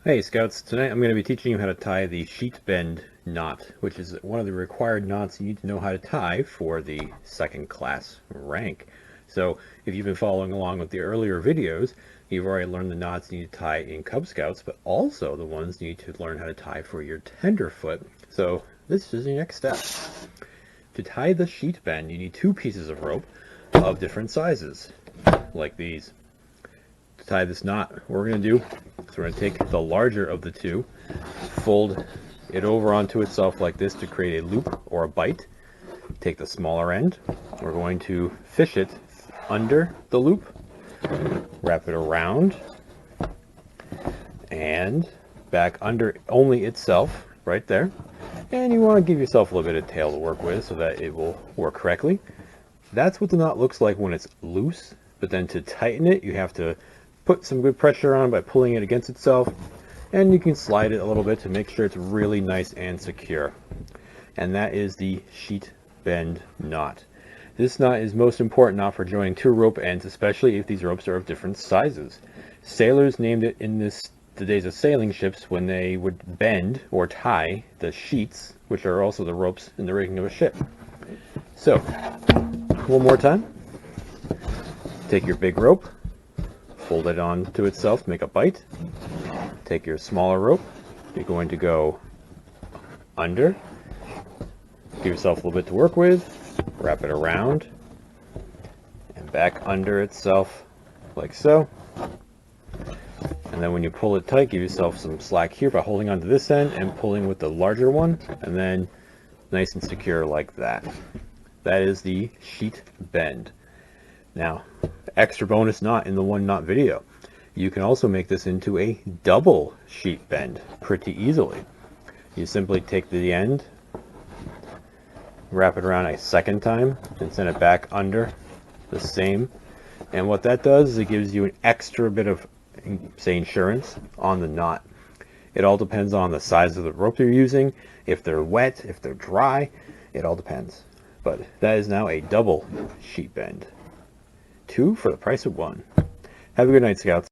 Hey Scouts, tonight I'm going to be teaching you how to tie the sheet bend knot, which is one of the required knots you need to know how to tie for the second class rank. So if you've been following along with the earlier videos, you've already learned the knots you need to tie in Cub Scouts, but also the ones you need to learn how to tie for your tenderfoot. So this is your next step. To tie the sheet bend, you need two pieces of rope of different sizes, like these. To tie this knot, what we're going to do is we're going to take the larger of the two, fold it over onto itself like this to create a loop or a bite. Take the smaller end, we're going to fish it under the loop, wrap it around, and back under only itself, right there. And you want to give yourself a little bit of tail to work with so that it will work correctly. That's what the knot looks like when it's loose, but then to tighten it, you have to put some good pressure on by pulling it against itself, and you can slide it a little bit to make sure it's really nice and secure. And that is the sheet bend knot. This knot is most important knot for joining two rope ends, especially if these ropes are of different sizes. Sailors named it in the days of sailing ships when they would bend or tie the sheets, which are also the ropes in the rigging of a ship. So, one more time. Take your big rope, fold it onto itself to make a bite. Take your smaller rope, you're going to go under, give yourself a little bit to work with, wrap it around, and back under itself like so. And then when you pull it tight, give yourself some slack here by holding onto this end and pulling with the larger one, and then nice and secure like that. That is the sheet bend. Now, extra bonus knot in the one knot video. You can also make this into a double sheet bend pretty easily. You simply take the end, wrap it around a second time, and send it back under the same. And what that does is it gives you an extra bit of, say, insurance on the knot. It all depends on the size of the rope you're using, if they're wet, if they're dry, it all depends. But that is now a double sheet bend. Two for the price of one. Have a good night, Scouts.